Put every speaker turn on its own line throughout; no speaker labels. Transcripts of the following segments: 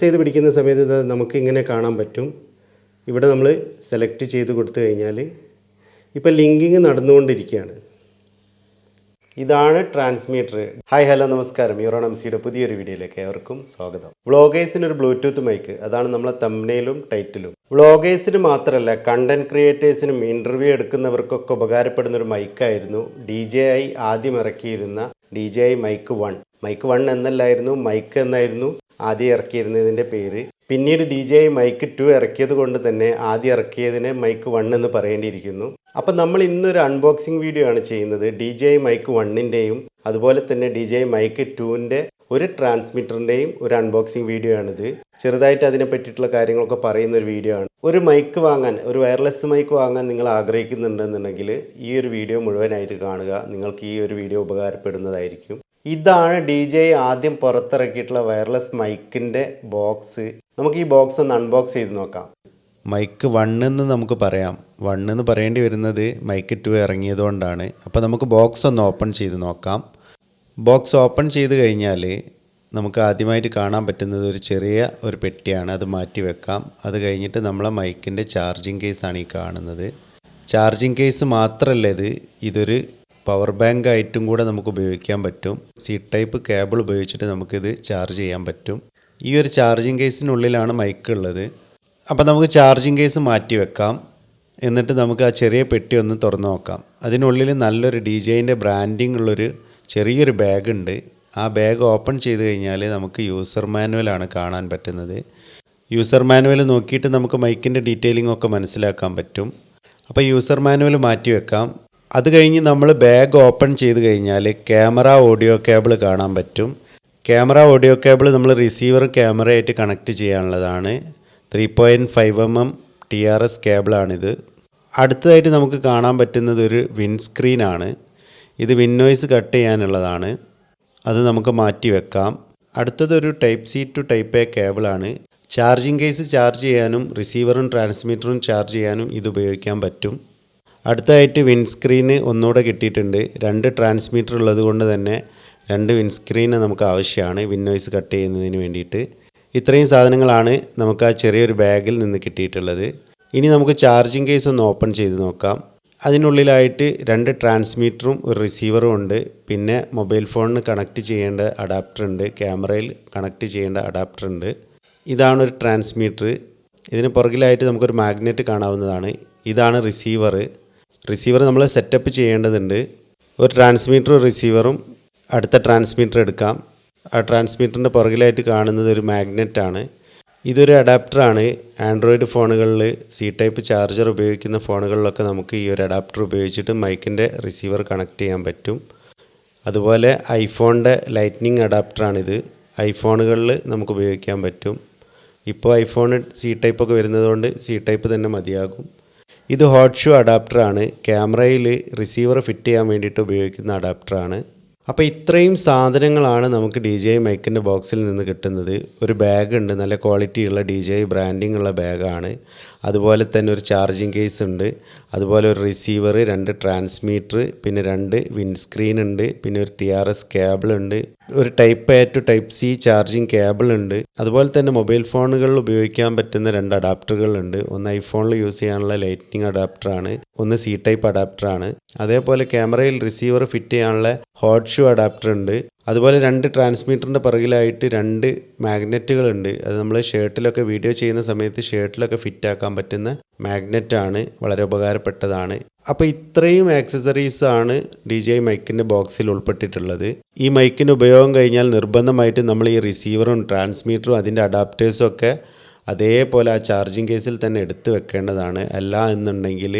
ചെയ്ത് പിടിക്കുന്ന സമയത്ത് നമുക്ക് ഇങ്ങനെ കാണാൻ പറ്റും. ഇവിടെ നമ്മൾ സെലക്ട് ചെയ്ത് കൊടുത്തു കഴിഞ്ഞാൽ ഇപ്പോൾ ലിങ്കിങ് നടന്നുകൊണ്ടിരിക്കുകയാണ്. ഇതാണ് ട്രാൻസ്മീറ്റർ. ഹായ് ഹലോ നമസ്കാരം. യൂറോൺ എംസിയുടെ പുതിയൊരു വീഡിയോയിലേക്ക് ഏവർക്കും സ്വാഗതം. വ്ളോഗേഴ്സിന് ഒരു ബ്ലൂടൂത്ത് മൈക്ക്, അതാണ് നമ്മളെ തംബ്നെയിലും ടൈറ്റിലും. വ്ളോഗേഴ്സിന് മാത്രമല്ല, കണ്ടന്റ് ക്രിയേറ്റേഴ്സിനും ഇൻ്റർവ്യൂ എടുക്കുന്നവർക്കൊക്കെ ഉപകാരപ്പെടുന്ന ഒരു മൈക്കായിരുന്നു DJI ആദ്യം ഇറക്കിയിരുന്ന DJI മൈക്ക് 1. മൈക്ക് 1 എന്നല്ലായിരുന്നു, മൈക്ക് എന്നായിരുന്നു ആദ്യം ഇറക്കിയിരുന്നതിൻ്റെ പേര്. പിന്നീട് DJI മൈക്ക് 2 ഇറക്കിയത് കൊണ്ട് തന്നെ ആദ്യം ഇറക്കിയതിനെ മൈക്ക് 1 എന്ന് പറയേണ്ടിയിരിക്കുന്നു. അപ്പം നമ്മൾ ഇന്നൊരു അൺബോക്സിങ് വീഡിയോ ആണ് ചെയ്യുന്നത്. DJI മൈക്ക് 1ൻ്റെയും അതുപോലെ തന്നെ DJI മൈക്ക് 2ൻ്റെ ഒരു ട്രാൻസ്മിറ്ററിൻ്റെയും ഒരു അൺബോക്സിങ് വീഡിയോ ആണിത്. ചെറുതായിട്ട് അതിനെ പറ്റിയിട്ടുള്ള കാര്യങ്ങളൊക്കെ പറയുന്ന ഒരു വീഡിയോ ആണ്. ഒരു മൈക്ക് വാങ്ങാൻ, ഒരു വയർലെസ് മൈക്ക് വാങ്ങാൻ നിങ്ങൾ ആഗ്രഹിക്കുന്നുണ്ടെന്നുണ്ടെങ്കിൽ ഈ ഒരു വീഡിയോ മുഴുവനായിട്ട് കാണുക. നിങ്ങൾക്ക് ഈ ഒരു വീഡിയോ ഉപകാരപ്പെടുന്നതായിരിക്കും. ഇതാണ് DJI ആദ്യം പുറത്തിറക്കിയിട്ടുള്ള വയർലെസ് മൈക്കിൻ്റെ ബോക്സ്. നമുക്ക് ഈ ബോക്സ് ഒന്ന് അൺബോക്സ് ചെയ്ത് നോക്കാം.
മൈക്ക് 1 എന്ന് നമുക്ക് പറയാം. 1 എന്ന് പറയേണ്ടി വരുന്നത് മൈക്ക് 2 ഇറങ്ങിയതുകൊണ്ടാണ്. അപ്പോൾ നമുക്ക് ബോക്സ് ഒന്ന് ഓപ്പൺ ചെയ്ത് നോക്കാം. ബോക്സ് ഓപ്പൺ ചെയ്ത് കഴിഞ്ഞാൽ നമുക്ക് ആദ്യമായിട്ട് കാണാൻ പറ്റുന്നത് ഒരു ചെറിയ ഒരു പെട്ടിയാണ്. അത് മാറ്റി വെക്കാം. അത് കഴിഞ്ഞിട്ട് നമ്മളെ മൈക്കിൻ്റെ ചാർജിങ് കേസാണ് ഈ കാണുന്നത്. ചാർജിങ് കേസ് മാത്രമല്ല, ഇതൊരു പവർ ബാങ്ക് ആയിട്ടും കൂടെ നമുക്ക് ഉപയോഗിക്കാൻ പറ്റും. C ടൈപ്പ് കേബിൾ ഉപയോഗിച്ചിട്ട് നമുക്കിത് ചാർജ് ചെയ്യാൻ പറ്റും. ഈ ഒരു ചാർജിങ് കേസിനുള്ളിലാണ് മൈക്ക് ഉള്ളത്. അപ്പോൾ നമുക്ക് ചാർജിങ് കേസ് മാറ്റി വെക്കാം. എന്നിട്ട് നമുക്ക് ആ ചെറിയ പെട്ടി ഒന്ന് തുറന്നു നോക്കാം. അതിനുള്ളിൽ നല്ലൊരു DJIൻ്റെ ബ്രാൻഡിങ് ഉള്ളൊരു ചെറിയൊരു ബാഗ് ഉണ്ട്. ആ ബാഗ് ഓപ്പൺ ചെയ്ത് കഴിഞ്ഞാൽ നമുക്ക് യൂസർ മാനുവലാണ് കാണാൻ പറ്റുന്നത്. യൂസർ മാനുവൽ നോക്കിയിട്ട് നമുക്ക് മൈക്കിൻ്റെ ഡീറ്റെയിലിംഗ് ഒക്കെ മനസ്സിലാക്കാൻ പറ്റും. അപ്പോൾ യൂസർ മാനുവൽ മാറ്റി വെക്കാം. അത് കഴിഞ്ഞ് നമ്മൾ ബാഗ് ഓപ്പൺ ചെയ്ത് കഴിഞ്ഞാൽ ക്യാമറ ഓഡിയോ കേബിൾ കാണാൻ പറ്റും. ക്യാമറ ഓഡിയോ കേബിൾ നമ്മൾ റിസീവർ ക്യാമറയായിട്ട് കണക്ട് ചെയ്യാനുള്ളതാണ്. 3.5mm TRS കേബിളാണിത്. അടുത്തതായിട്ട് നമുക്ക് കാണാൻ പറ്റുന്നത് ഒരു വിൻസ്ക്രീനാണ്. ഇത് വിൻ നോയ്സ് കട്ട് ചെയ്യാനുള്ളതാണ്. അത് നമുക്ക് മാറ്റി വെക്കാം. അടുത്തതൊരു type C to type A കേബിളാണ്. ചാർജിങ് കേസ് ചാർജ് ചെയ്യാനും റിസീവറും ട്രാൻസ്മിറ്ററും ചാർജ് ചെയ്യാനും ഇത് ഉപയോഗിക്കാൻ പറ്റും. അടുത്തതായിട്ട് വിൻസ്ക്രീന് ഒന്നുകൂടെ കിട്ടിയിട്ടുണ്ട്. 2 ട്രാൻസ്മിറ്റർ ഉള്ളത് കൊണ്ട് തന്നെ 2 വിൻസ്ക്രീന് നമുക്ക് ആവശ്യമാണ് വിൻ നോയ്സ് കട്ട് ചെയ്യുന്നതിന് വേണ്ടിയിട്ട്. ഇത്രയും സാധനങ്ങളാണ് നമുക്ക് ആ ചെറിയൊരു ബാഗിൽ നിന്ന് കിട്ടിയിട്ടുള്ളത്. ഇനി നമുക്ക് ചാർജിങ് കേസ് ഒന്ന് ഓപ്പൺ ചെയ്ത് നോക്കാം. അതിനുള്ളിലായിട്ട് 2 ട്രാൻസ്മിറ്ററും ഒരു റിസീവറും ഉണ്ട്. പിന്നെ മൊബൈൽ ഫോണിന് കണക്ട് ചെയ്യേണ്ട അഡാപ്റ്റർ ഉണ്ട്. ക്യാമറയിൽ കണക്ട് ചെയ്യേണ്ട അഡാപ്റ്റർ ഉണ്ട്. ഇതാണ് ഒരു ട്രാൻസ്മിറ്റർ. ഇതിന് പുറകിലായിട്ട് നമുക്കൊരു മാഗ്നറ്റ് കാണാവുന്നതാണ്. ഇതാണ് റിസീവർ നമ്മൾ സെറ്റപ്പ് ചെയ്യേണ്ടതുണ്ട്. ഒരു ട്രാൻസ്മിറ്ററും റിസീവറും അടുത്ത ട്രാൻസ്മിറ്റർ എടുക്കാം. ആ ട്രാൻസ്മിറ്ററിൻ്റെ പുറകിലായിട്ട് കാണുന്നത് ഒരു മാഗ്നറ്റാണ്. ഇതൊരു അഡാപ്റ്ററാണ്. ആൻഡ്രോയിഡ് ഫോണുകളിൽ C ടൈപ്പ് ചാർജർ ഉപയോഗിക്കുന്ന ഫോണുകളിലൊക്കെ നമുക്ക് ഈ ഒരു അഡാപ്റ്റർ ഉപയോഗിച്ചിട്ട് മൈക്കിൻ്റെ റിസീവർ കണക്ട് ചെയ്യാൻ പറ്റും. അതുപോലെ ഐഫോണിൻ്റെ ലൈറ്റ്നിങ് അഡാപ്റ്ററാണിത്. ഐഫോണുകളിൽ നമുക്ക് ഉപയോഗിക്കാൻ പറ്റും. ഇപ്പോൾ ഐഫോൺ C ടൈപ്പൊക്കെ വരുന്നതുകൊണ്ട് C ടൈപ്പ് തന്നെ മതിയാകും. ഇത് ഹോട്ട് ഷൂ അഡാപ്റ്ററാണ്. ക്യാമറയിൽ റിസീവർ ഫിറ്റ് ചെയ്യാൻ വേണ്ടിയിട്ട് ഉപയോഗിക്കുന്ന അഡാപ്റ്ററാണ്. അപ്പോൾ ഇത്രയും സാധനങ്ങളാണ് നമുക്ക് DJI മൈക്കിൻ്റെ ബോക്സിൽ നിന്ന് കിട്ടുന്നത്. ഒരു ബാഗ് ഉണ്ട്, നല്ല ക്വാളിറ്റിയുള്ള DJI ബ്രാൻഡിങ് ഉള്ള ബാഗാണ്. അതുപോലെ തന്നെ ഒരു ചാർജിങ് കേസ് ഉണ്ട്. അതുപോലെ ഒരു റിസീവർ, 2 ട്രാൻസ്മീറ്റർ, പിന്നെ 2 വിൻസ്ക്രീൻ ഉണ്ട്, പിന്നെ ഒരു TRS കേബിൾ ഉണ്ട്, ഒരു type A to type C charging cable ഉണ്ട്. അതുപോലെ തന്നെ മൊബൈൽ ഫോണുകളിൽ ഉപയോഗിക്കാൻ പറ്റുന്ന 2 അഡാപ്റ്ററുകളുണ്ട്. ഒന്ന് ഐഫോണിൽ യൂസ് ചെയ്യാനുള്ള ലൈറ്റ്നിങ് അഡാപ്റ്ററാണ്, ഒന്ന് C ടൈപ്പ് അഡാപ്റ്ററാണ്. അതേപോലെ ക്യാമറയിൽ റിസീവർ ഫിറ്റ് ചെയ്യാനുള്ള ഹോട്ട് ഷൂ അഡാപ്റ്റർ ഉണ്ട്. അതുപോലെ 2 ട്രാൻസ്മിറ്ററിൻ്റെ പുറകിലായിട്ട് 2 മാഗ്നറ്റുകളുണ്ട്. അത് നമ്മൾ ഷർട്ടിലൊക്കെ വീഡിയോ ചെയ്യുന്ന സമയത്ത് ഷർട്ടിലൊക്കെ ഫിറ്റ് ആക്കാൻ പറ്റുന്ന മാഗ്നറ്റാണ്. വളരെ ഉപകാരപ്പെട്ടതാണ്. അപ്പോൾ ഇത്രയും ആക്സസറീസാണ് DJI മൈക്കിൻ്റെ ബോക്സിൽ ഉൾപ്പെട്ടിട്ടുള്ളത്. ഈ മൈക്കിൻ്റെ ഉപയോഗം കഴിഞ്ഞാൽ നിർബന്ധമായിട്ട് നമ്മൾ ഈ റിസീവറും ട്രാൻസ്മീറ്ററും അതിൻ്റെ അഡാപ്റ്റേഴ്സും ഒക്കെ അതേപോലെ ആ ചാർജിങ് കേസിൽ തന്നെ എടുത്തു വെക്കേണ്ടതാണ്. അല്ല എന്നുണ്ടെങ്കിൽ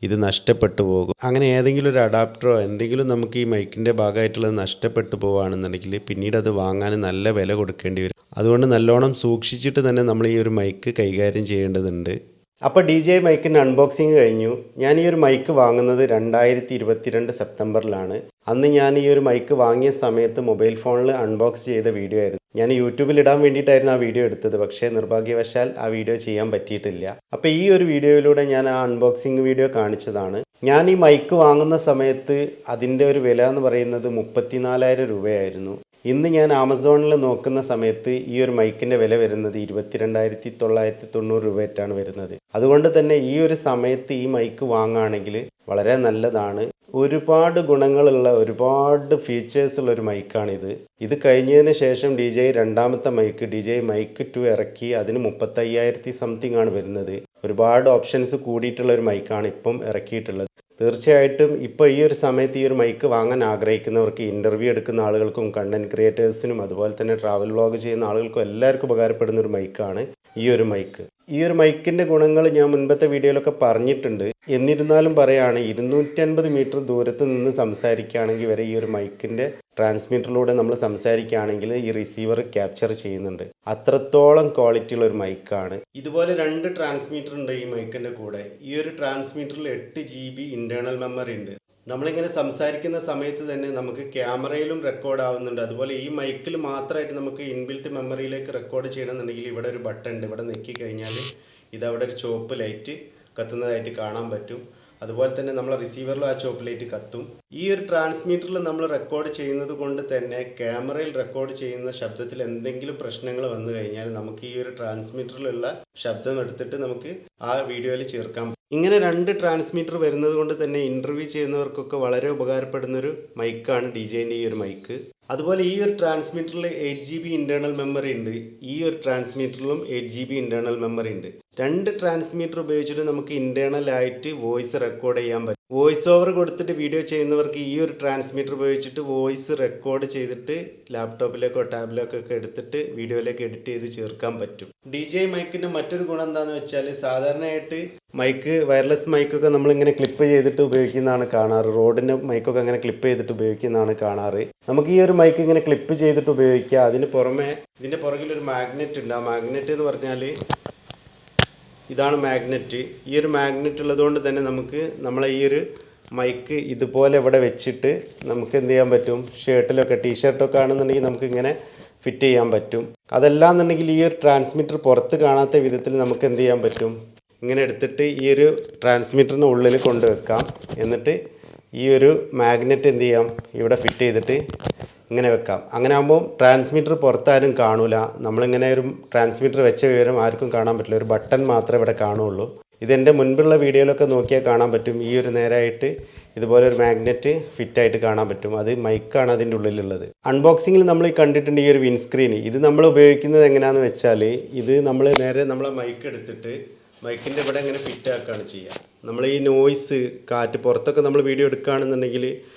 ഇത് നഷ്ടപ്പെട്ടു പോകും. അങ്ങനെ ഏതെങ്കിലും ഒരു അഡാപ്റ്ററോ എന്തെങ്കിലും നമുക്ക് ഈ മൈക്കിൻ്റെ ഭാഗമായിട്ടുള്ളത് നഷ്ടപ്പെട്ടു പോകുകയാണെന്നുണ്ടെങ്കിൽ പിന്നീട് അത് വാങ്ങാൻ നല്ല വില കൊടുക്കേണ്ടി വരും. അതുകൊണ്ട് നല്ലോണം സൂക്ഷിച്ചിട്ട് തന്നെ നമ്മൾ ഈ ഒരു മൈക്ക് കൈകാര്യം ചെയ്യേണ്ടതുണ്ട്.
അപ്പോൾ DJI മൈക്കിൻ്റെ അൺബോക്സിങ് കഴിഞ്ഞു. ഞാൻ ഈ ഒരു മൈക്ക് വാങ്ങുന്നത് 2022 സെപ്റ്റംബറിലാണ്. അന്ന് ഞാൻ ഈ ഒരു മൈക്ക് വാങ്ങിയ സമയത്ത് മൊബൈൽ ഫോണിൽ അൺബോക്സ് ചെയ്ത വീഡിയോ ആയിരുന്നു. ഞാൻ യൂട്യൂബിൽ ഇടാൻ വേണ്ടിയിട്ടായിരുന്നു ആ വീഡിയോ എടുത്തത്. പക്ഷേ നിർഭാഗ്യവശാൽ ആ വീഡിയോ ചെയ്യാൻ പറ്റിയിട്ടില്ല. അപ്പോൾ ഈ ഒരു വീഡിയോയിലൂടെ ഞാൻ ആ അൺബോക്സിങ് വീഡിയോ കാണിച്ചതാണ്. ഞാൻ ഈ മൈക്ക് വാങ്ങുന്ന സമയത്ത് അതിൻ്റെ ഒരു വില എന്ന് പറയുന്നത് 34,000 രൂപയായിരുന്നു. ഇന്ന് ഞാൻ ആമസോണിൽ നോക്കുന്ന സമയത്ത് ഈ ഒരു മൈക്കിൻ്റെ വില വരുന്നത് 22,990 രൂപയായിട്ടാണ് വരുന്നത്. അതുകൊണ്ട് തന്നെ ഈ ഒരു സമയത്ത് ഈ മൈക്ക് വാങ്ങുകയാണെങ്കിൽ വളരെ നല്ലതാണ്. ഒരുപാട് ഗുണങ്ങളുള്ള ഒരുപാട് ഫീച്ചേഴ്സുള്ള ഒരു മൈക്കാണിത്. ഇത് കഴിഞ്ഞതിന് ശേഷം DJI രണ്ടാമത്തെ മൈക്ക് DJI മൈക്ക് 2 ഇറക്കി. അതിന് 35,000 സംതിങ് ആണ് വരുന്നത്. ഒരുപാട് ഓപ്ഷൻസ് കൂടിയിട്ടുള്ള ഒരു മൈക്കാണ് ഇപ്പം ഇറക്കിയിട്ടുള്ളത്. തീർച്ചയായിട്ടും ഇപ്പോൾ ഈ ഒരു സമയത്ത് ഈ ഒരു മൈക്ക് വാങ്ങാൻ ആഗ്രഹിക്കുന്നവർക്ക്, ഇൻ്റർവ്യൂ എടുക്കുന്ന ആളുകൾക്കും, കണ്ടൻറ് ക്രിയേറ്റേഴ്സിനും, അതുപോലെ തന്നെ ട്രാവൽ വ്ളോഗ് ചെയ്യുന്ന ആളുകൾക്കും എല്ലാവർക്കും ഉപകാരപ്പെടുന്ന ഒരു മൈക്കാണ് ഈ ഒരു മൈക്ക്. ഈ ഒരു മൈക്കിൻ്റെ ഗുണങ്ങൾ ഞാൻ മുൻപത്തെ വീഡിയോയിലൊക്കെ പറഞ്ഞിട്ടുണ്ട്. എന്നിരുന്നാലും പറയുകയാണ്, 250 മീറ്റർ ദൂരത്ത് നിന്ന് സംസാരിക്കുകയാണെങ്കിൽ വരെ ഈ ഒരു മൈക്കിൻ്റെ ട്രാൻസ്മിറ്ററിലൂടെ നമ്മൾ സംസാരിക്കുകയാണെങ്കിൽ ഈ റിസീവർ ക്യാപ്ചർ ചെയ്യുന്നുണ്ട്. അത്രത്തോളം ക്വാളിറ്റി ഉള്ള ഒരു മൈക്കാണ്. ഇതുപോലെ 2 ട്രാൻസ്മിറ്റർ ഉണ്ട് ഈ മൈക്കിൻ്റെ കൂടെ. ഈ ഒരു ട്രാൻസ്മിറ്ററിൽ 8 GB ഇൻറ്റേർണൽ മെമ്മറി ഉണ്ട്. നമ്മളിങ്ങനെ സംസാരിക്കുന്ന സമയത്ത് തന്നെ നമുക്ക് ക്യാമറയിലും റെക്കോർഡ് ആവുന്നുണ്ട്. അതുപോലെ ഈ മൈക്കിൽ മാത്രമായിട്ട് നമുക്ക് ഇൻബിൽറ്റ് മെമ്മറിയിലേക്ക് റെക്കോർഡ് ചെയ്യണമെന്നുണ്ടെങ്കിൽ ഇവിടെ ഒരു ബട്ടൺ ഉണ്ട്. ഇവിടെ ഞെക്കി കഴിഞ്ഞാൽ ഇതവിടെ ഒരു ചുവപ്പ് ലൈറ്റ് കത്തുന്നതായിട്ട് കാണാൻ പറ്റും. അതുപോലെ തന്നെ നമ്മളെ റിസീവറിലും ആ ചുവപ്പ് ലൈറ്റ് കത്തും. ഈ ഒരു ട്രാൻസ്മിറ്ററിൽ നമ്മൾ റെക്കോർഡ് ചെയ്യുന്നത് കൊണ്ട് തന്നെ ക്യാമറയിൽ റെക്കോർഡ് ചെയ്യുന്ന ശബ്ദത്തിൽ എന്തെങ്കിലും പ്രശ്നങ്ങൾ വന്നു കഴിഞ്ഞാൽ നമുക്ക് ഈ ഒരു ട്രാൻസ്മിറ്ററിലുള്ള ശബ്ദം എടുത്തിട്ട് നമുക്ക് ആ വീഡിയോയിൽ ചേർക്കാം. ഇങ്ങനെ 2 ട്രാൻസ്മിറ്റർ വരുന്നത് കൊണ്ട് തന്നെ ഇൻ്റർവ്യൂ ചെയ്യുന്നവർക്കൊക്കെ വളരെ ഉപകാരപ്പെടുന്നൊരു മൈക്കാണ് DJIൻ്റെ ഈ ഒരു മൈക്ക്. അതുപോലെ ഈ ഒരു ട്രാൻസ്മിറ്ററിൽ 8 GB ഇൻറ്റേർണൽ മെമ്മറി ഉണ്ട്. ഈ ഒരു ട്രാൻസ്മിറ്ററിലും 8 GB ഇൻറ്റേർണൽ മെമ്മറി ഉണ്ട്. 2 ട്രാൻസ്മിറ്റർ ഉപയോഗിച്ചിട്ട് നമുക്ക് ഇൻറ്റേർണൽ ആയിട്ട് വോയിസ് റെക്കോർഡ് ചെയ്യാൻ പറ്റും. വോയിസ് ഓവർ കൊടുത്തിട്ട് വീഡിയോ ചെയ്യുന്നവർക്ക് ഈ ഒരു ട്രാൻസ്മിറ്റർ ഉപയോഗിച്ചിട്ട് വോയിസ് റെക്കോർഡ് ചെയ്തിട്ട് ലാപ്ടോപ്പിലേക്കോ ടാബിലേക്കൊക്കെ എടുത്തിട്ട് വീഡിയോയിലേക്ക് എഡിറ്റ് ചെയ്ത് ചേർക്കാൻ പറ്റും. DJI മൈക്കിൻ്റെ മറ്റൊരു ഗുണം എന്താണെന്ന് വെച്ചാൽ, സാധാരണയായിട്ട് മൈക്ക് വയർലെസ് മൈക്കൊക്കെ നമ്മളിങ്ങനെ ക്ലിപ്പ് ചെയ്തിട്ട് ഉപയോഗിക്കുന്നതാണ് കാണാറ്. റോഡിൻ്റെ മൈക്കൊക്കെ അങ്ങനെ ക്ലിപ്പ് ചെയ്തിട്ട് ഉപയോഗിക്കുന്നതാണ് കാണാറ്. നമുക്ക് ഈ ഒരു മൈക്ക് ഇങ്ങനെ ക്ലിപ്പ് ചെയ്തിട്ട് ഉപയോഗിക്കുക. അതിന് പുറമെ ഇതിൻ്റെ പുറകിലൊരു മാഗ്നറ്റ് ഉണ്ട്. ആ മാഗ്നറ്റ് എന്ന് പറഞ്ഞാൽ ഇതാണ് മാഗ്നറ്റ്. ഈ ഒരു മാഗ്നറ്റ് ഉള്ളതുകൊണ്ട് തന്നെ നമുക്ക് നമ്മളെ ഈ ഒരു മൈക്ക് ഇതുപോലെ ഇവിടെ വെച്ചിട്ട് നമുക്ക് എന്ത് ചെയ്യാൻ പറ്റും, ഷർട്ടിലൊക്കെ ടീഷർട്ടൊക്കെ ആണെന്നുണ്ടെങ്കിൽ നമുക്ക് ഇങ്ങനെ ഫിറ്റ് ചെയ്യാൻ പറ്റും. അതല്ല എന്നുണ്ടെങ്കിൽ ഈ ഒരു ട്രാൻസ്മിറ്റർ പുറത്ത് കാണാത്ത വിധത്തിൽ നമുക്ക് എന്ത് ചെയ്യാൻ പറ്റും, ഇങ്ങനെ എടുത്തിട്ട് ഈ ഒരു ട്രാൻസ്മിറ്ററിന് ഉള്ളിൽ കൊണ്ടുവെക്കാം. എന്നിട്ട് ഈ ഒരു മാഗ്നറ്റ് എന്ത് ചെയ്യാം, ഇവിടെ ഫിറ്റ് ചെയ്തിട്ട് ഇങ്ങനെ വെക്കാം. അങ്ങനെ ആകുമ്പോൾ ട്രാൻസ്മിറ്റർ പുറത്താരും കാണൂല. നമ്മളിങ്ങനെ ഒരു ട്രാൻസ്മിറ്റർ വെച്ച വിവരം ആർക്കും കാണാൻ പറ്റില്ല. ഒരു ബട്ടൺ മാത്രമേ ഇവിടെ കാണുള്ളൂ. ഇതെൻ്റെ മുൻപുള്ള വീഡിയോയിലൊക്കെ നോക്കിയാൽ കാണാൻ പറ്റും. ഈ ഒരു നേരായിട്ട് ഇതുപോലെ ഒരു മാഗ്നറ്റ് ഫിറ്റായിട്ട് കാണാൻ പറ്റും. അത് മൈക്കാണ് അതിൻ്റെ ഉള്ളിലുള്ളത്. അൺബോക്സിങ്ങിൽ നമ്മൾ കണ്ടിട്ടുണ്ട് ഈ ഒരു വിൻസ്ക്രീൻ. ഇത് നമ്മൾ ഉപയോഗിക്കുന്നത് എങ്ങനെയാണെന്ന് വെച്ചാൽ, ഇത് നമ്മൾ നേരെ നമ്മളെ മൈക്ക് എടുത്തിട്ട് മൈക്കിൻ്റെ ഇവിടെ ഇങ്ങനെ ഫിറ്റാക്കുകയാണ് ചെയ്യുക. നമ്മൾ ഈ നോയ്സ്, കാറ്റ്, പുറത്തൊക്കെ നമ്മൾ വീഡിയോ എടുക്കുകയാണെന്നുണ്ടെങ്കിൽ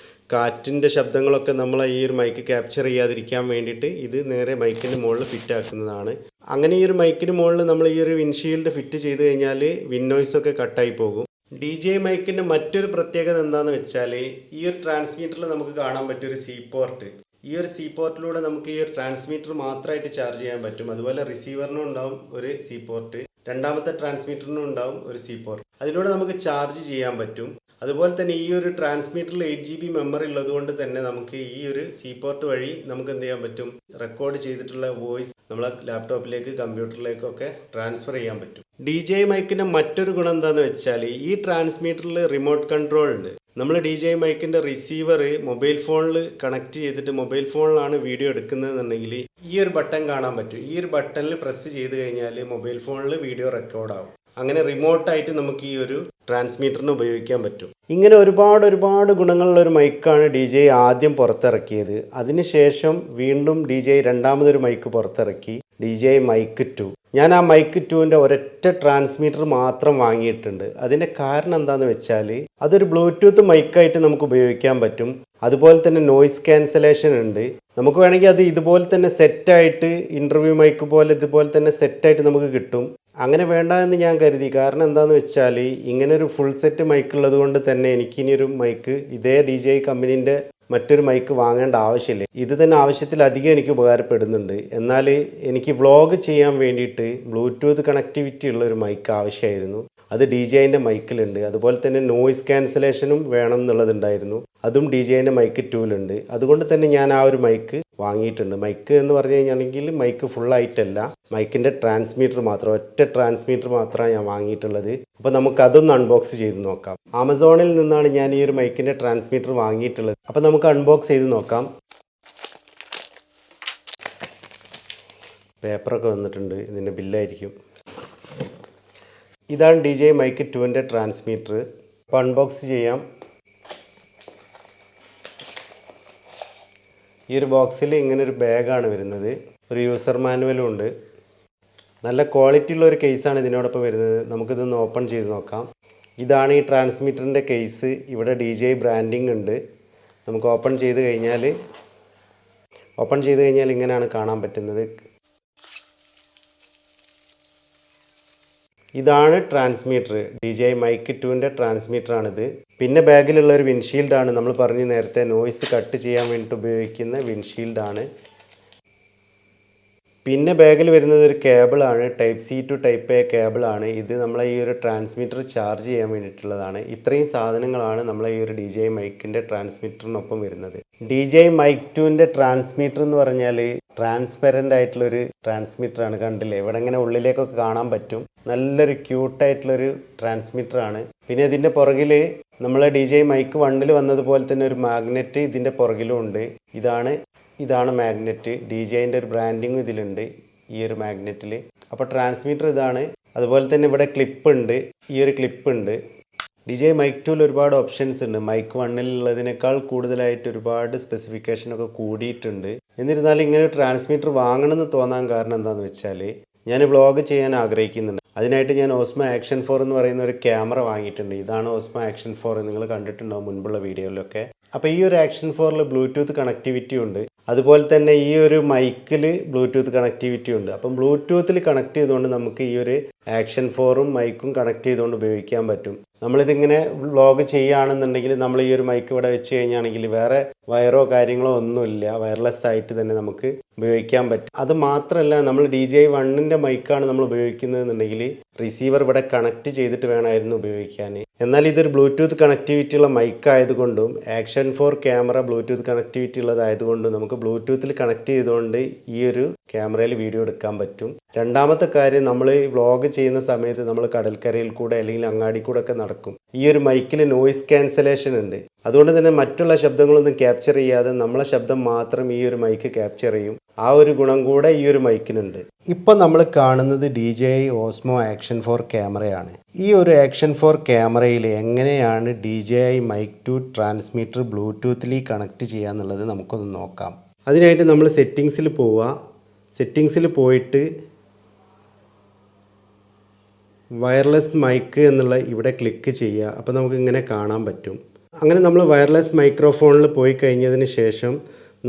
കാറ്റിൻ്റെ ശബ്ദങ്ങളൊക്കെ നമ്മൾ ഈ ഒരു മൈക്ക് ക്യാപ്ചർ ചെയ്യാതിരിക്കാൻ വേണ്ടിയിട്ട് ഇത് നേരെ മൈക്കിൻ്റെ മുകളിൽ ഫിറ്റ് ആക്കുന്നതാണ്. അങ്ങനെ ഈ ഒരു മൈക്കിന് മുകളിൽ നമ്മൾ ഈ ഒരു വിൻഷീൽഡ് ഫിറ്റ് ചെയ്ത് കഴിഞ്ഞാൽ വിൻ നോയ്സൊക്കെ കട്ടായി പോകും. DJI മൈക്കിൻ്റെ മറ്റൊരു പ്രത്യേകത എന്താണെന്ന് വെച്ചാൽ, ഈ ഒരു ട്രാൻസ്മിറ്ററിൽ നമുക്ക് കാണാൻ പറ്റിയൊരു സി പോർട്ട്. ഈ ഒരു സി പോർട്ടിലൂടെ നമുക്ക് ഈ ഒരു ട്രാൻസ്മിറ്റർ മാത്രമായിട്ട് ചാർജ് ചെയ്യാൻ പറ്റും. അതുപോലെ റിസീവറിനും ഉണ്ടാവും ഒരു സി പോർട്ട്, രണ്ടാമത്തെ ട്രാൻസ്മിറ്ററിനും ഉണ്ടാവും ഒരു സി പോർട്ട്. അതിലൂടെ നമുക്ക് ചാർജ് ചെയ്യാൻ പറ്റും. അതുപോലെ തന്നെ ഈ ഒരു ട്രാൻസ്മിറ്ററിൽ 8 GB മെമ്മറി ഉള്ളതുകൊണ്ട് തന്നെ നമുക്ക് ഈ ഒരു സി പോർട്ട് വഴി നമുക്ക് എന്ത് ചെയ്യാൻ പറ്റും, റെക്കോർഡ് ചെയ്തിട്ടുള്ള വോയിസ് നമ്മളെ ലാപ്ടോപ്പിലേക്ക് കമ്പ്യൂട്ടറിലേക്കൊക്കെ ട്രാൻസ്ഫർ ചെയ്യാൻ പറ്റും. DJI മൈക്കിൻ്റെ മറ്റൊരു ഗുണം എന്താണെന്ന് വെച്ചാൽ, ഈ ട്രാൻസ്മിറ്ററിൽ റിമോട്ട് കൺട്രോൾ ഉണ്ട്. നമ്മൾ DJI മൈക്കിൻ്റെ റിസീവർ മൊബൈൽ ഫോണിൽ കണക്ട് ചെയ്തിട്ട് മൊബൈൽ ഫോണിലാണ് വീഡിയോ എടുക്കുന്നതെന്നുണ്ടെങ്കിൽ ഈ ഒരു ബട്ടൺ കാണാൻ പറ്റും. ഈ ഒരു ബട്ടണിൽ പ്രസ് ചെയ്ത് കഴിഞ്ഞാൽ മൊബൈൽ ഫോണിൽ വീഡിയോ റെക്കോർഡാവും. അങ്ങനെ റിമോട്ടായിട്ട് നമുക്ക് ഈ ഒരു ട്രാൻസ്മിറ്ററിന് ഉപയോഗിക്കാൻ പറ്റും. ഇങ്ങനെ ഒരുപാട് ഗുണങ്ങളുള്ള ഒരു മൈക്കാണ് DJI ആദ്യം പുറത്തിറക്കിയത്. അതിനുശേഷം വീണ്ടും DJI രണ്ടാമതൊരു മൈക്ക് പുറത്തിറക്കി, DJI മൈക്ക് 2. ഞാൻ ആ മൈക്ക് 2ൻ്റെ ഒരൊറ്റ ട്രാൻസ്മിറ്റർ മാത്രം വാങ്ങിയിട്ടുണ്ട്. അതിൻ്റെ കാരണം എന്താണെന്ന് വെച്ചാൽ, അതൊരു ബ്ലൂടൂത്ത് മൈക്കായിട്ട് നമുക്ക് ഉപയോഗിക്കാൻ പറ്റും. അതുപോലെ തന്നെ നോയ്സ് ക്യാൻസലേഷൻ ഉണ്ട്. നമുക്ക് വേണമെങ്കിൽ അത് ഇതുപോലെ തന്നെ സെറ്റായിട്ട് ഇൻ്റർവ്യൂ മൈക്ക് പോലെ ഇതുപോലെ തന്നെ സെറ്റായിട്ട് നമുക്ക് കിട്ടും. അങ്ങനെ വേണ്ട എന്ന് ഞാൻ കരുതി. കാരണം എന്താണെന്ന് വെച്ചാൽ, ഇങ്ങനെ ഒരു ഫുൾ സെറ്റ് മൈക്ക് ഉള്ളത് കൊണ്ട് തന്നെ എനിക്കിനിയൊരു മൈക്ക് ഇതേ DJI കമ്പനീൻ്റെ മറ്റൊരു മൈക്ക് വാങ്ങേണ്ട ആവശ്യമില്ല. ഇത് തന്നെ ആവശ്യത്തിലധികം എനിക്ക് ഉപകാരപ്പെടുന്നുണ്ട്. എന്നാൽ എനിക്ക് വ്ളോഗ് ചെയ്യാൻ വേണ്ടിയിട്ട് ബ്ലൂടൂത്ത് കണക്ടിവിറ്റി ഉള്ള ഒരു മൈക്ക് ആവശ്യമായിരുന്നു. അത് DJIൻ്റെ മൈക്കിലുണ്ട്. അതുപോലെ തന്നെ നോയ്സ് ക്യാൻസലേഷനും വേണം എന്നുള്ളതുണ്ടായിരുന്നു. അതും DJIൻ്റെ മൈക്ക് 2ലുണ്ട്. അതുകൊണ്ട് തന്നെ ഞാൻ ആ ഒരു മൈക്ക് വാങ്ങിയിട്ടുണ്ട്. മൈക്ക് എന്ന് പറഞ്ഞു കഴിഞ്ഞാണെങ്കിൽ മൈക്ക് ഫുള്ളായിട്ടല്ല, മൈക്കിൻ്റെ ട്രാൻസ്മീറ്റർ മാത്രം, ഒറ്റ ട്രാൻസ്മീറ്റർ മാത്രമാണ് ഞാൻ വാങ്ങിയിട്ടുള്ളത്. അപ്പോൾ നമുക്കതൊന്ന് അൺബോക്സ് ചെയ്ത് നോക്കാം. ആമസോണിൽ നിന്നാണ് ഞാൻ ഈ ഒരു മൈക്കിൻ്റെ ട്രാൻസ്മീറ്റർ വാങ്ങിയിട്ടുള്ളത്. അപ്പോൾ നമുക്ക് അൺബോക്സ് ചെയ്ത് നോക്കാം. പേപ്പറൊക്കെ വന്നിട്ടുണ്ട്, ഇതിൻ്റെ ബില്ലായിരിക്കും. ഇതാണ് DJI Mic 2ൻ്റെ ട്രാൻസ്മീറ്റർ. അപ്പോൾ അൺബോക്സ് ചെയ്യാം. ഈ ഒരു ബോക്സിൽ ഇങ്ങനൊരു ബാഗാണ് വരുന്നത്. ഒരു യൂസർ മാനുവലും ഉണ്ട്. നല്ല ക്വാളിറ്റി ഉള്ള ഒരു കേസാണ് ഇതിനോടൊപ്പം വരുന്നത്. നമുക്കിതൊന്ന് ഓപ്പൺ ചെയ്ത് നോക്കാം. ഇതാണ് ഈ ട്രാൻസ്മീറ്ററിൻ്റെ കേസ്. ഇവിടെ DJI ബ്രാൻഡിങ് ഉണ്ട്. നമുക്ക് ഓപ്പൺ ചെയ്ത് കഴിഞ്ഞാൽ ഇങ്ങനെയാണ് കാണാൻ പറ്റുന്നത്. ഇതാണ് ട്രാൻസ്മീറ്റർ. DJI Mic 2ൻ്റെ ട്രാൻസ്മീറ്ററാണിത്. പിന്നെ ബാഗിലുള്ള ഒരു വിൻഷീൽഡാണ്. നമ്മൾ പറഞ്ഞു നേരത്തെ നോയ്സ് കട്ട് ചെയ്യാൻ വേണ്ടിയിട്ട് ഉപയോഗിക്കുന്ന വിൻഷീൽഡാണ്. പിന്നെ ബാഗിൽ വരുന്നത് ഒരു കേബിളാണ്. Type C to type A കേബിളാണ്. ഇത് നമ്മളെ ഈ ഒരു ട്രാൻസ്മീറ്റർ ചാർജ് ചെയ്യാൻ വേണ്ടിയിട്ടുള്ളതാണ്. ഇത്രയും സാധനങ്ങളാണ് നമ്മളെ ഈ ഒരു DJI Micൻ്റെ ട്രാൻസ്മീറ്ററിനൊപ്പം വരുന്നത്. DJI Mic 2ൻ്റെ ട്രാൻസ്മീറ്റർ എന്ന് പറഞ്ഞാൽ ട്രാൻസ്പെറൻ്റ് ആയിട്ടുള്ളൊരു ട്രാൻസ്മീറ്ററാണ്. കണ്ടില്ലേ, ഇവിടെ ഇങ്ങനെ ഉള്ളിലേക്കൊക്കെ കാണാൻ പറ്റും. നല്ലൊരു ക്യൂട്ടായിട്ടുള്ളൊരു ട്രാൻസ്മീറ്ററാണ്. പിന്നെ ഇതിൻ്റെ പുറകിൽ നമ്മളെ DJI Mic 1ൽ വന്നതുപോലെ തന്നെ ഒരു മാഗ്നറ്റ് ഇതിൻ്റെ പുറകിലും ഉണ്ട്. ഇതാണ് മാഗ്നറ്റ്. DJIൻ്റെ ഒരു ബ്രാൻഡിങ് ഇതിലുണ്ട് ഈ ഒരു മാഗ്നറ്റിൽ. അപ്പോൾ ട്രാൻസ്മീറ്റർ ഇതാണ്. അതുപോലെ തന്നെ ഇവിടെ ക്ലിപ്പ് ഉണ്ട്. ഈ ഒരു ക്ലിപ്പ് ഉണ്ട്. DJI Mic 2ൽ ഒരുപാട് ഓപ്ഷൻസ് ഉണ്ട്. Mic 1ൽ ഉള്ളതിനേക്കാൾ കൂടുതലായിട്ട് ഒരുപാട് സ്പെസിഫിക്കേഷനൊക്കെ കൂടിയിട്ടുണ്ട്. എന്നിരുന്നാലും ഇങ്ങനെ ഒരു ട്രാൻസ്മീറ്റർ വാങ്ങണമെന്ന് തോന്നാൻ കാരണം എന്താണെന്ന് വെച്ചാൽ ഞാൻ വ്ളോഗ് ചെയ്യാൻ ആഗ്രഹിക്കുന്നുണ്ട്. അതിനായിട്ട് ഞാൻ ഓസ്മോ ആക്ഷൻ 4 എന്ന് പറയുന്ന ഒരു ക്യാമറ വാങ്ങിയിട്ടുണ്ട്. ഇതാണ് ഓസ്മോ ആക്ഷൻ 4. നിങ്ങൾ കണ്ടിട്ടുണ്ടാവും മുൻപുള്ള വീഡിയോയിലൊക്കെ. അപ്പോൾ ഈ ഒരു ആക്ഷൻ 4ൽ ബ്ലൂടൂത്ത് കണക്ടിവിറ്റി ഉണ്ട്. അതുപോലെ തന്നെ ഈ ഒരു മൈക്കിൽ ബ്ലൂടൂത്ത് കണക്ടിവിറ്റി ഉണ്ട്. അപ്പം ബ്ലൂടൂത്തിൽ കണക്ട് ചെയ്തുകൊണ്ട് നമുക്ക് ഈ ഒരു ആക്ഷൻ 4ഉം മൈക്കും കണക്ട് ചെയ്തുകൊണ്ട് ഉപയോഗിക്കാൻ പറ്റും. നമ്മളിതിങ്ങനെ വ്ളോഗ് ചെയ്യുകയാണെന്നുണ്ടെങ്കിൽ നമ്മൾ ഈ ഒരു മൈക്ക് ഇവിടെ വെച്ച് കഴിഞ്ഞാണെങ്കിൽ വേറെ വയറോ കാര്യങ്ങളോ ഒന്നുമില്ല, വയർലെസ് ആയിട്ട് തന്നെ നമുക്ക് ഉപയോഗിക്കാൻ പറ്റും. അത് മാത്രമല്ല, നമ്മൾ DJI 1ൻ്റെ മൈക്കാണ് നമ്മൾ ഉപയോഗിക്കുന്നതെന്നുണ്ടെങ്കിൽ റിസീവർ ഇവിടെ കണക്ട് ചെയ്തിട്ട് വേണമായിരുന്നു ഉപയോഗിക്കാൻ. എന്നാൽ ഇതൊരു ബ്ലൂടൂത്ത് കണക്ടിവിറ്റി ഉള്ള മൈക്ക് ആയതുകൊണ്ടും ആക്ഷൻ 4 ക്യാമറ ബ്ലൂടൂത്ത് കണക്ടിവിറ്റി ഉള്ളതായതുകൊണ്ടും നമുക്ക് ബ്ലൂടൂത്തിൽ കണക്ട് ചെയ്തുകൊണ്ട് ഈ ഒരു ക്യാമറയിൽ വീഡിയോ എടുക്കാൻ പറ്റും. രണ്ടാമത്തെ കാര്യം, നമ്മൾ വ്ളോഗ് ചെയ്യുന്ന സമയത്ത് നമ്മൾ കടൽക്കരയിൽ കൂടെ അല്ലെങ്കിൽ അങ്ങാടി കൂടെ ഒക്കെ നടക്കും. ഈ ഒരു മൈക്കിൽ നോയിസ് ക്യാൻസലേഷൻ ഉണ്ട്. അതുകൊണ്ട് തന്നെ മറ്റുള്ള ശബ്ദങ്ങളൊന്നും ക്യാപ്ചർ ചെയ്യാതെ നമ്മളെ ശബ്ദം മാത്രം ഈ ഒരു മൈക്ക് ക്യാപ്ചർ ചെയ്യും. ആ ഒരു ഗുണം കൂടെ ഈ ഒരു മൈക്കിനുണ്ട്. ഇപ്പം നമ്മൾ കാണുന്നത് DJI Osmo Action 4 ക്യാമറയാണ്. ഈ ഒരു ആക്ഷൻ 4 ക്യാമറയിൽ എങ്ങനെയാണ് DJI Mic 2 ട്രാൻസ്മീറ്റർ ബ്ലൂടൂത്തിൽ കണക്ട് ചെയ്യുക എന്നുള്ളത് നമുക്കൊന്ന് നോക്കാം. അതിനായിട്ട് നമ്മൾ സെറ്റിങ്സിൽ പോവുക. സെറ്റിങ്സിൽ പോയിട്ട് വയർലെസ് മൈക്ക് എന്നുള്ള ഇവിടെ ക്ലിക്ക് ചെയ്യുക. അപ്പോൾ നമുക്ക് ഇങ്ങനെ കാണാൻ പറ്റും. അങ്ങനെ നമ്മൾ വയർലെസ് മൈക്രോഫോണിൽ പോയി കഴിഞ്ഞതിന് ശേഷം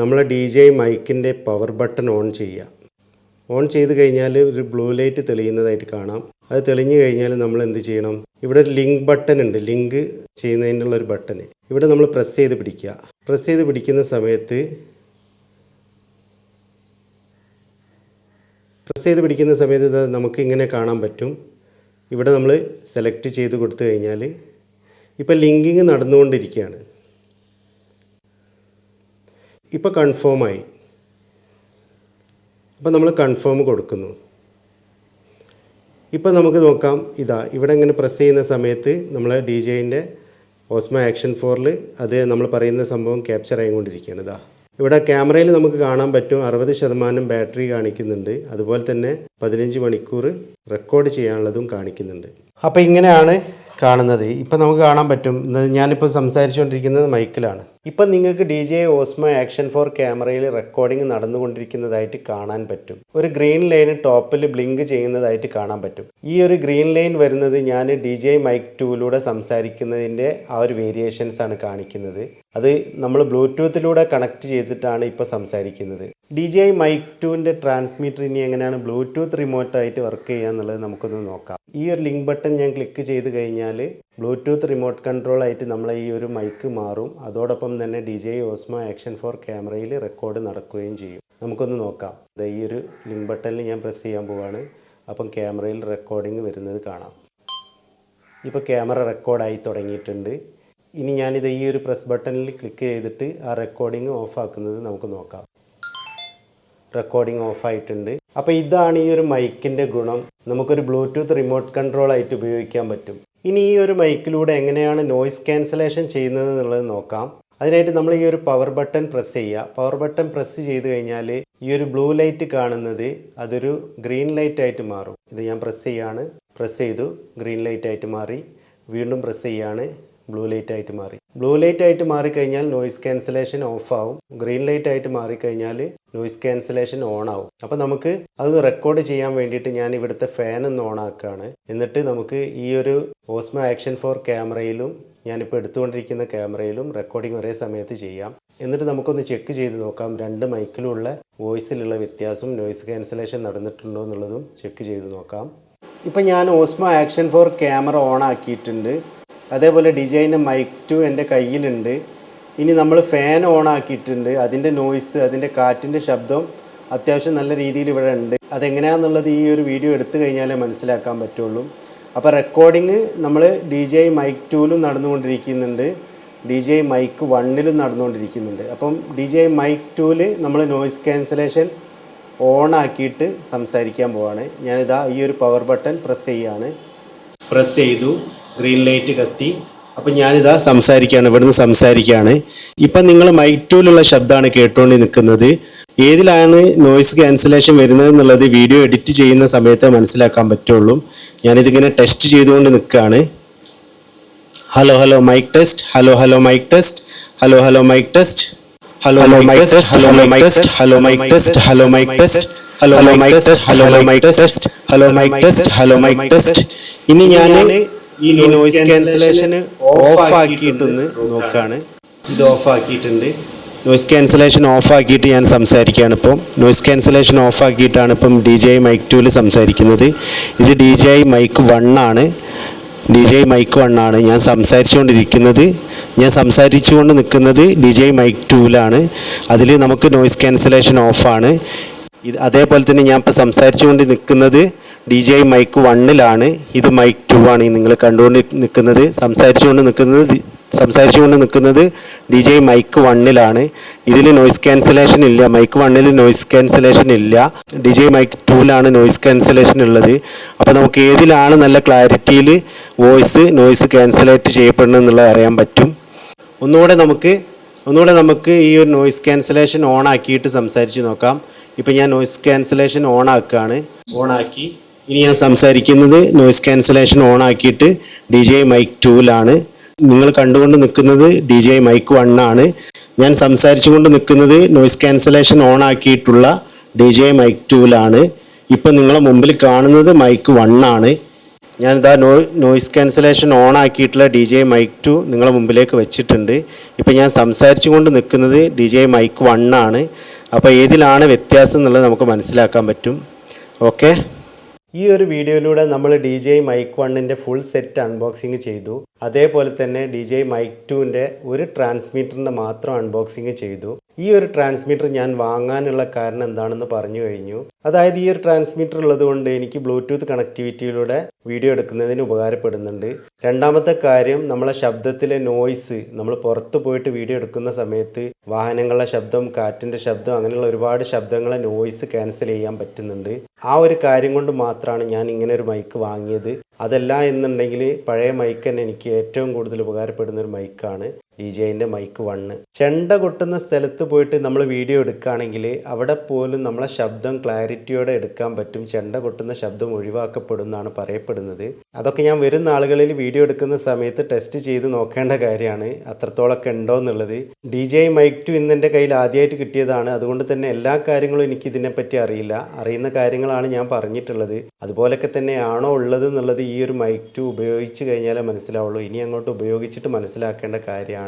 നമ്മൾ DJI മൈക്കിൻ്റെ പവർ ബട്ടൺ ഓൺ ചെയ്യുക. ഓൺ ചെയ്ത് കഴിഞ്ഞാൽ ഒരു ബ്ലൂ ലൈറ്റ് തെളിയുന്നതായിട്ട് കാണാം. അത് തെളിഞ്ഞു കഴിഞ്ഞാൽ നമ്മൾ എന്ത് ചെയ്യണം? ഇവിടെ ഒരു ലിങ്ക് ബട്ടൺ ഉണ്ട്. ലിങ്ക് ചെയ്യുന്നതിനുള്ള ഒരു ബട്ടൺ ഇവിടെ നമ്മൾ പ്രസ് ചെയ്ത് പിടിക്കുക. പ്രസ് ചെയ്ത് പിടിക്കുന്ന സമയത്ത് നമുക്ക് ഇങ്ങനെ കാണാൻ പറ്റും. ഇവിടെ നമ്മൾ സെലക്ട് ചെയ്ത് കൊടുത്തു കഴിഞ്ഞാൽ ഇപ്പോൾ ലിങ്കിങ് നടന്നുകൊണ്ടിരിക്കുകയാണ്. ഇപ്പോൾ കൺഫേമായി. അപ്പോൾ നമ്മൾ കൺഫേം കൊടുക്കുന്നു. ഇപ്പോൾ നമുക്ക് നോക്കാം. ഇവിടെ ഇങ്ങനെ പ്രസ് ചെയ്യുന്ന സമയത്ത് നമ്മൾ DJIൻ്റെ ഓസ്മോ ആക്ഷൻ 4ൽ അത് നമ്മൾ പറയുന്ന സംഭവം ക്യാപ്ചർ ആയിക്കൊണ്ടിരിക്കുകയാണ്. ഇവിടെ ക്യാമറയിൽ നമുക്ക് കാണാൻ പറ്റും 60% ബാറ്ററി കാണിക്കുന്നുണ്ട്. അതുപോലെ തന്നെ 15 മണിക്കൂർ റെക്കോർഡ് ചെയ്യാനുള്ളതും കാണിക്കുന്നുണ്ട്. അപ്പോൾ ഇങ്ങനെയാണ് കാണുന്നത്. ഇപ്പം നമുക്ക് കാണാൻ പറ്റും. ഞാനിപ്പോൾ സംസാരിച്ചുകൊണ്ടിരിക്കുന്നത് മൈക്കിലാണ്. ഇപ്പം നിങ്ങൾക്ക് DJI Osmo Action 4 ക്യാമറയിൽ റെക്കോർഡിംഗ് നടന്നുകൊണ്ടിരിക്കുന്നതായിട്ട് കാണാൻ പറ്റും. ഒരു ഗ്രീൻ ലൈൻ ടോപ്പിൽ ബ്ലിങ്ക് ചെയ്യുന്നതായിട്ട് കാണാൻ പറ്റും. ഈ ഒരു ഗ്രീൻ ലൈൻ വരുന്നത് ഞാൻ DJI Mic 2യിലൂടെ സംസാരിക്കുന്നതിൻ്റെ ആ ഒരു വേരിയേഷൻസ് ആണ് കാണിക്കുന്നത്. അത് നമ്മൾ ബ്ലൂടൂത്തിലൂടെ കണക്ട് ചെയ്തിട്ടാണ് ഇപ്പോൾ സംസാരിക്കുന്നത്. DJI Mic 2ൻ്റെ ട്രാൻസ്മീറ്റർ ഇനി എങ്ങനെയാണ് ബ്ലൂടൂത്ത് റിമോട്ടായിട്ട് വർക്ക് ചെയ്യുക എന്നുള്ളത് നമുക്കൊന്ന് നോക്കാം. ഈ ഒരു ലിങ്ക് ബട്ടൺ ഞാൻ ക്ലിക്ക് ചെയ്ത് കഴിഞ്ഞാൽ ബ്ലൂടൂത്ത് റിമോട്ട് കൺട്രോൾ ആയിട്ട് നമ്മളെ ഈ ഒരു മൈക്ക് മാറും. അതോടൊപ്പം തന്നെ DJI Osmo Action 4 ക്യാമറയിൽ റെക്കോർഡ് നടക്കുകയും ചെയ്യും. നമുക്കൊന്ന് നോക്കാം. ഈ ഒരു ലിങ്ക് ബട്ടണിൽ ഞാൻ പ്രസ് ചെയ്യാൻ പോവാണ്. അപ്പം ക്യാമറയിൽ റെക്കോർഡിംഗ് വരുന്നത് കാണാം. ഇപ്പോൾ ക്യാമറ റെക്കോർഡായി തുടങ്ങിയിട്ടുണ്ട്. ഇനി ഞാനിത് ഈ ഒരു പ്രസ് ബട്ടണിൽ ക്ലിക്ക് ചെയ്തിട്ട് ആ റെക്കോർഡിംഗ് ഓഫ് ആക്കുന്നത് നമുക്ക് നോക്കാം. റെക്കോർഡിംഗ് ഓഫായിട്ടുണ്ട്. അപ്പോൾ ഇതാണ് ഈ ഒരു മൈക്കിൻ്റെ ഗുണം. നമുക്കൊരു ബ്ലൂടൂത്ത് റിമോട്ട് കൺട്രോൾ ആയിട്ട് ഉപയോഗിക്കാൻ പറ്റും. ഇനി ഈ ഒരു മൈക്കിലൂടെ എങ്ങനെയാണ് നോയ്സ് ക്യാൻസലേഷൻ ചെയ്യുന്നത് എന്നുള്ളത് നോക്കാം. അതിനായിട്ട് നമ്മൾ ഈ ഒരു പവർ ബട്ടൺ പ്രസ് ചെയ്യുക. പവർ ബട്ടൺ പ്രസ് ചെയ്ത് കഴിഞ്ഞാൽ ഈ ഒരു ബ്ലൂ ലൈറ്റ് കാണുന്നത് അതൊരു ഗ്രീൻ ലൈറ്റ് ആയിട്ട് മാറും. ഇത് ഞാൻ പ്രസ് ചെയ്യാണ്, പ്രസ് ചെയ്തു, ഗ്രീൻ ലൈറ്റ് ആയിട്ട് മാറി. വീണ്ടും പ്രസ് ചെയ്യാണ്, ബ്ലൂ ലൈറ്റ് ആയിട്ട് മാറി. ബ്ലൂ ലൈറ്റ് ആയിട്ട് മാറിക്കഴിഞ്ഞാൽ നോയിസ് ക്യാൻസലേഷൻ ഓഫ് ആവും. ഗ്രീൻ ലൈറ്റ് ആയിട്ട് മാറിക്കഴിഞ്ഞാൽ നോയിസ് ക്യാൻസലേഷൻ ഓൺ ആവും. അപ്പോൾ നമുക്ക് അത് റെക്കോർഡ് ചെയ്യാൻ വേണ്ടിയിട്ട് ഞാൻ ഇവിടുത്തെ ഫാൻ ഒന്ന് ഓൺ ആക്കുകയാണ്. എന്നിട്ട് നമുക്ക് ഈ ഒരു ഓസ്മോ ആക്ഷൻ 4 ക്യാമറയിലും ഞാനിപ്പോൾ എടുത്തുകൊണ്ടിരിക്കുന്ന ക്യാമറയിലും റെക്കോർഡിംഗ് ഒരേ സമയത്ത് ചെയ്യാം. എന്നിട്ട് നമുക്കൊന്ന് ചെക്ക് ചെയ്ത് നോക്കാം രണ്ട് മൈക്കിലുള്ള വോയിസിലുള്ള വ്യത്യാസം, നോയിസ് ക്യാൻസലേഷൻ നടന്നിട്ടുണ്ടോ എന്നുള്ളതും ചെക്ക് ചെയ്ത് നോക്കാം. ഇപ്പം ഞാൻ ഓസ്മോ ആക്ഷൻ 4 ക്യാമറ ഓൺ ആക്കിയിട്ടുണ്ട്. അതേപോലെ ഡിജൈൻ്റെ മൈക്ക് 2 എൻ്റെ കയ്യിലുണ്ട്. ഇനി നമ്മൾ ഫാൻ ഓൺ ആക്കിയിട്ടുണ്ട്. അതിൻ്റെ നോയ്സ്, അതിൻ്റെ കാറ്റിൻ്റെ ശബ്ദം അത്യാവശ്യം നല്ല രീതിയിൽ ഇവിടെ ഉണ്ട്. അതെങ്ങനെയാണെന്നുള്ളത് ഈ ഒരു വീഡിയോ എടുത്തു കഴിഞ്ഞാലേ മനസ്സിലാക്കാൻ പറ്റുള്ളൂ. അപ്പോൾ റെക്കോർഡിങ് നമ്മൾ DJI മൈക്ക് 2ലും നടന്നുകൊണ്ടിരിക്കുന്നുണ്ട്, DJI മൈക്ക് 1ലും നടന്നുകൊണ്ടിരിക്കുന്നുണ്ട്. അപ്പം DJI മൈക്ക് 2ൽ നമ്മൾ നോയ്സ് ക്യാൻസലേഷൻ ഓൺ ആക്കിയിട്ട് സംസാരിക്കാൻ പോവാണ്. ഞാനിതാ ഈ ഒരു പവർ ബട്ടൺ പ്രസ് ചെയ്യാണ്, പ്രസ് ചെയ്തു, ഗ്രീൻ ലൈറ്റ് കത്തി. അപ്പം ഞാനിതാ സംസാരിക്കുകയാണ്, ഇവിടുന്ന് സംസാരിക്കുകയാണ്. ഇപ്പം നിങ്ങൾ മൈക്ക് 2ലുള്ള ശബ്ദമാണ് കേട്ടുകൊണ്ട് നിൽക്കുന്നത്. ഏതിലാണ് നോയ്സ് ക്യാൻസലേഷൻ വരുന്നത് എന്നുള്ളത് വീഡിയോ എഡിറ്റ് ചെയ്യുന്ന സമയത്ത് മനസ്സിലാക്കാൻ പറ്റുള്ളൂ. ഞാനിതിങ്ങനെ ടെസ്റ്റ് ചെയ്തുകൊണ്ട് നിൽക്കുകയാണ്. Hello hello mic test, hello hello mic test, hello hello mic test, hello mic test, hello mic test, hello mic test, hello mic test, hello mic test, hello mic test, hello mic test, hello mic test. ഇനി ഞാൻ ഈ noise cancellation of ആക്കിയിട്ടൊന്ന് നോക്കുകയാണ്. ഇത് of ആക്കിയിട്ടുണ്ട്. Noise cancellation of ആക്കിയിട്ട് ഞാൻ സംസാരിക്കുകയാണ്. ഇപ്പം നോയ്സ് ക്യാൻസലേഷൻ ഓഫ് ആക്കിയിട്ടാണ് ഇപ്പം DJI മൈക്ക് 2ൽ സംസാരിക്കുന്നത്. ഇത് DJI മൈക്ക് 1 ആണ്. DJI മൈക്ക് 1 ആണ് ഞാൻ സംസാരിച്ചുകൊണ്ട് നിൽക്കുന്നത് DJI മൈക്ക് 2ലാണ്. അതിൽ നമുക്ക് നോയ്സ് ക്യാൻസലേഷൻ ഓഫാണ്. ഇത് അതേപോലെ തന്നെ ഞാൻ ഇപ്പോൾ സംസാരിച്ചുകൊണ്ട് നിൽക്കുന്നത് DJI മൈക്ക് 1ലാണ്. ഇത് മൈക്ക് 2 ആണ് നിങ്ങൾ കണ്ടുകൊണ്ട് നിൽക്കുന്നത്. സംസാരിച്ചുകൊണ്ട് നിൽക്കുന്നത് DJI മൈക്ക് 1ലാണ്. ഇതിൽ നോയ്സ് ക്യാൻസലേഷൻ ഇല്ല. മൈക്ക് 1ൽ നോയ്സ് ക്യാൻസലേഷൻ ഇല്ല. DJI മൈക്ക് 2ലാണ് നോയ്സ് ക്യാൻസലേഷൻ ഉള്ളത്. അപ്പോൾ നമുക്ക് ഏതിലാണ് നല്ല ക്ലാരിറ്റിയിൽ നോയ്സ് ക്യാൻസലേറ്റ് ചെയ്യപ്പെടുന്നത് എന്നുള്ളത് അറിയാൻ പറ്റും. ഒന്നുകൂടെ നമുക്ക് ഈ ഒരു നോയ്സ് ക്യാൻസലേഷൻ ഓൺ ആക്കിയിട്ട് സംസാരിച്ച് നോക്കാം. ഇപ്പം ഞാൻ നോയ്സ് ക്യാൻസലേഷൻ ഓൺ ആക്കുകയാണ്, ഓൺ ആക്കി. ഇനി ഞാൻ സംസാരിക്കുന്നത് നോയ്സ് ക്യാൻസലേഷൻ ഓൺ ആക്കിയിട്ട് DJI മൈക്ക് 2ലാണ്. നിങ്ങൾ കണ്ടുകൊണ്ട് നിൽക്കുന്നത് DJI മൈക്ക് 1 ആണ്. ഞാൻ സംസാരിച്ചുകൊണ്ട് നിൽക്കുന്നത് നോയ്സ് ക്യാൻസലേഷൻ ഓൺ ആക്കിയിട്ടുള്ള DJI മൈക്ക് 2ലാണ്. ഇപ്പം നിങ്ങളെ മുമ്പിൽ കാണുന്നത് മൈക്ക് 1 ആണ്. ഞാനിതാ നോയ്സ് ക്യാൻസലേഷൻ ഓൺ ആക്കിയിട്ടുള്ള DJI മൈക്ക് 2 നിങ്ങളെ മുമ്പിലേക്ക് വെച്ചിട്ടുണ്ട്. ഇപ്പം ഞാൻ സംസാരിച്ചുകൊണ്ട് നിൽക്കുന്നത് DJI മൈക്ക് 1 ആണ്. അപ്പോൾ ഏതിലാണ് വ്യത്യാസം എന്നുള്ളത് നമുക്ക് മനസ്സിലാക്കാൻ പറ്റും. ഓക്കെ, ഈ ഒരു വീഡിയോയിലൂടെ നമ്മൾ DJI മൈക്ക് 1ൻ്റെ ഫുൾ സെറ്റ് അൺബോക്സിങ് ചെയ്തു. അതേപോലെ തന്നെ DJI മൈക്ക് 2ൻ്റെ ഒരു ട്രാൻസ്മീറ്ററിൻ്റെ മാത്രം അൺബോക്സിങ് ചെയ്തു. ഈ ഒരു ട്രാൻസ്മീറ്റർ ഞാൻ വാങ്ങാനുള്ള കാരണം എന്താണെന്ന് പറഞ്ഞു കഴിഞ്ഞു. അതായത് ഈ ഒരു ട്രാൻസ്മീറ്റർ ഉള്ളതുകൊണ്ട് എനിക്ക് ബ്ലൂടൂത്ത് കണക്ടിവിറ്റിയിലൂടെ വീഡിയോ എടുക്കുന്നതിന് ഉപകാരപ്പെടുന്നുണ്ട്. രണ്ടാമത്തെ കാര്യം, നമ്മളെ ശബ്ദത്തിലെ നോയ്സ്, നമ്മൾ പുറത്ത് പോയിട്ട് വീഡിയോ എടുക്കുന്ന സമയത്ത് വാഹനങ്ങളുടെ ശബ്ദം, കാറ്റിൻ്റെ ശബ്ദം, അങ്ങനെയുള്ള ഒരുപാട് ശബ്ദങ്ങളെ നോയ്സ് ക്യാൻസൽ ചെയ്യാൻ പറ്റുന്നുണ്ട്. ആ ഒരു കാര്യം കൊണ്ട് മാത്രമാണ് ഞാൻ ഇങ്ങനെ ഒരു മൈക്ക് വാങ്ങിയത്. അതല്ല എന്നുണ്ടെങ്കിൽ പഴയ മൈക്ക് തന്നെ എനിക്ക് ഏറ്റവും കൂടുതൽ ഉപകാരപ്പെടുന്ന ഒരു മൈക്കാണ് DJIൻ്റെ മൈക്ക് 1. ചെണ്ട കൊട്ടുന്ന സ്ഥലത്ത് പോയിട്ട് നമ്മൾ വീഡിയോ എടുക്കുകയാണെങ്കിൽ അവിടെ പോലും നമ്മളെ ശബ്ദം ക്ലാരിറ്റിയോടെ എടുക്കാൻ പറ്റും. ചെണ്ട കൊട്ടുന്ന ശബ്ദം ഒഴിവാക്കപ്പെടും എന്നാണ് പറയപ്പെടുന്നത്. അതൊക്കെ ഞാൻ വരുന്ന ആളുകളിൽ വീഡിയോ എടുക്കുന്ന സമയത്ത് ടെസ്റ്റ് ചെയ്ത് നോക്കേണ്ട കാര്യമാണ്, അത്രത്തോളമൊക്കെ ഉണ്ടോ എന്നുള്ളത്. DJI മൈക്ക് 2 ഇന്ന് എൻ്റെ കയ്യിൽ ആദ്യമായിട്ട് കിട്ടിയതാണ്. അതുകൊണ്ട് തന്നെ എല്ലാ കാര്യങ്ങളും എനിക്ക് ഇതിനെപ്പറ്റി അറിയില്ല. അറിയുന്ന കാര്യങ്ങളാണ് ഞാൻ പറഞ്ഞിട്ടുള്ളത്. അതുപോലൊക്കെ തന്നെയാണോ ഉള്ളത് എന്നുള്ളത് ഈ ഒരു മൈക്ക് 2 ഉപയോഗിച്ച് കഴിഞ്ഞാലേ മനസ്സിലാവുള്ളൂ. ഇനി അങ്ങോട്ട് ഉപയോഗിച്ചിട്ട് മനസ്സിലാക്കേണ്ട കാര്യമാണ്.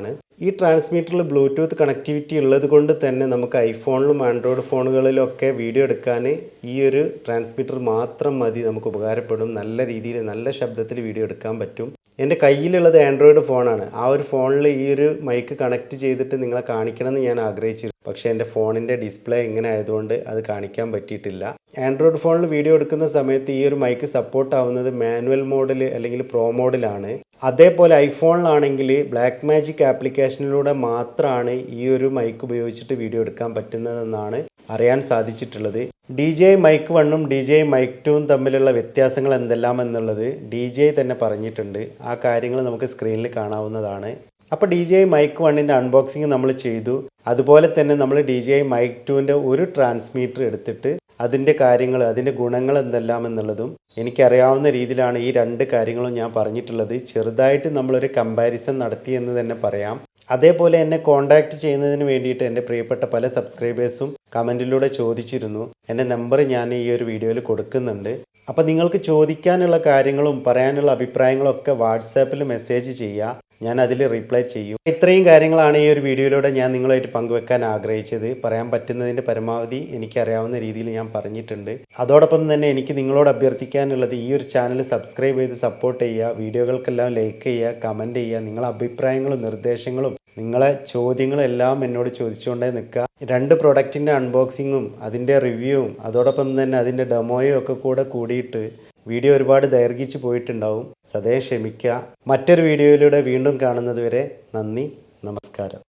ഈ ട്രാൻസ്മീറ്ററിൽ ബ്ലൂടൂത്ത് കണക്ടിവിറ്റി ഉള്ളത് കൊണ്ട് തന്നെ നമുക്ക് ഐഫോണിലും ആൻഡ്രോയിഡ് ഫോണുകളിലൊക്കെ വീഡിയോ എടുക്കാൻ ഈ ഒരു ട്രാൻസ്മീറ്റർ മാത്രം മതി, നമുക്ക് ഉപകാരപ്പെടും. നല്ല രീതിയിൽ നല്ല ശബ്ദത്തിൽ വീഡിയോ എടുക്കാൻ പറ്റും. എൻ്റെ കയ്യിലുള്ളത് ആൻഡ്രോയിഡ് ഫോണാണ്. ആ ഒരു ഫോണിൽ ഈ ഒരു മൈക്ക് കണക്ട് ചെയ്തിട്ട് നിങ്ങളെ കാണിക്കണമെന്ന് ഞാൻ ആഗ്രഹിച്ചിരുന്നു. പക്ഷേ എൻ്റെ ഫോണിൻ്റെ ഡിസ്പ്ലേ ഇങ്ങനെ ആയതുകൊണ്ട് അത് കാണിക്കാൻ പറ്റിയിട്ടില്ല. ആൻഡ്രോയിഡ് ഫോണിൽ വീഡിയോ എടുക്കുന്ന സമയത്ത് ഈ ഒരു മൈക്ക് സപ്പോർട്ട് ആവുന്നത് മാനുവൽ മോഡിൽ അല്ലെങ്കിൽ പ്രോ മോഡിലാണ്. അതേപോലെ ഐഫോണിലാണെങ്കിൽ ബ്ലാക്ക് മാജിക് ആപ്ലിക്കേഷനിലൂടെ മാത്രമാണ് ഈ ഒരു മൈക്ക് ഉപയോഗിച്ചിട്ട് വീഡിയോ എടുക്കാൻ പറ്റുന്നതെന്നാണ് അറിയാൻ സാധിച്ചിട്ടുള്ളത്. DJI മൈക്ക് 1ഉം DJI മൈക്ക് 2ഉം തമ്മിലുള്ള വ്യത്യാസങ്ങൾ എന്തെല്ലാം എന്നുള്ളത് DJI തന്നെ പറഞ്ഞിട്ടുണ്ട്. ആ കാര്യങ്ങൾ നമുക്ക് സ്ക്രീനിൽ കാണാവുന്നതാണ്. അപ്പോൾ DJI Mic 1ൻ്റെ അൺബോക്സിങ് നമ്മൾ ചെയ്തു. അതുപോലെ തന്നെ നമ്മൾ DJI Mic 2ൻ്റെ ഒരു ട്രാൻസ്മീറ്റർ എടുത്തിട്ട് അതിൻ്റെ കാര്യങ്ങൾ, അതിൻ്റെ ഗുണങ്ങൾ എന്തെല്ലാം എന്നുള്ളതും എനിക്കറിയാവുന്ന രീതിയിലാണ് ഈ രണ്ട് കാര്യങ്ങളും ഞാൻ പറഞ്ഞിട്ടുള്ളത്. ചെറുതായിട്ട് നമ്മളൊരു കമ്പാരിസൺ നടത്തി എന്ന് തന്നെ പറയാം. അതേപോലെ എന്നെ കോൺടാക്റ്റ് ചെയ്യുന്നതിന് വേണ്ടിയിട്ട് എൻ്റെ പ്രിയപ്പെട്ട പല സബ്സ്ക്രൈബേഴ്സും കമൻറ്റിലൂടെ ചോദിച്ചിരുന്നു. എൻ്റെ നമ്പർ ഞാൻ ഈ ഒരു വീഡിയോയിൽ കൊടുക്കുന്നുണ്ട്. അപ്പോൾ നിങ്ങൾക്ക് ചോദിക്കാനുള്ള കാര്യങ്ങളും പറയാനുള്ള അഭിപ്രായങ്ങളും ഒക്കെ വാട്സാപ്പിൽ മെസ്സേജ് ചെയ്യുക. ഞാൻ അതിൽ റിപ്ലൈ ചെയ്യും. ഇത്രയും കാര്യങ്ങളാണ് ഈ ഒരു വീഡിയോയിലൂടെ ഞാൻ നിങ്ങളുമായിട്ട് പങ്കുവെക്കാൻ ആഗ്രഹിച്ചത്. പറയാൻ പറ്റുന്നതിൻ്റെ പരമാവധി എനിക്കറിയാവുന്ന രീതിയിൽ ഞാൻ പറഞ്ഞിട്ടുണ്ട്. അതോടൊപ്പം തന്നെ എനിക്ക് നിങ്ങളോട് അഭ്യർത്ഥിക്കാനുള്ളത് ഈ ഒരു ചാനൽ സബ്സ്ക്രൈബ് ചെയ്ത് സപ്പോർട്ട് ചെയ്യുക. വീഡിയോകൾക്കെല്ലാം ലൈക്ക് ചെയ്യുക, കമൻറ്റ് ചെയ്യുക. നിങ്ങളെ അഭിപ്രായങ്ങളും നിർദ്ദേശങ്ങളും നിങ്ങളെ ചോദ്യങ്ങളും എല്ലാം എന്നോട് ചോദിച്ചുകൊണ്ടേ നിൽക്കുക. രണ്ട് പ്രൊഡക്റ്റിൻ്റെ അൺബോക്സിങ്ങും അതിൻ്റെ റിവ്യൂവും അതോടൊപ്പം തന്നെ അതിൻ്റെ ഡെമോയും ഒക്കെ കൂടിയിട്ട് വീഡിയോ ഒരുപാട് ദൈർഘിച്ച് പോയിട്ടുണ്ടാവും. സദയം ക്ഷമിക്കുക. മറ്റൊരു വീഡിയോയിലൂടെ വീണ്ടും കാണുന്നത് വരെ നന്ദി, നമസ്കാരം.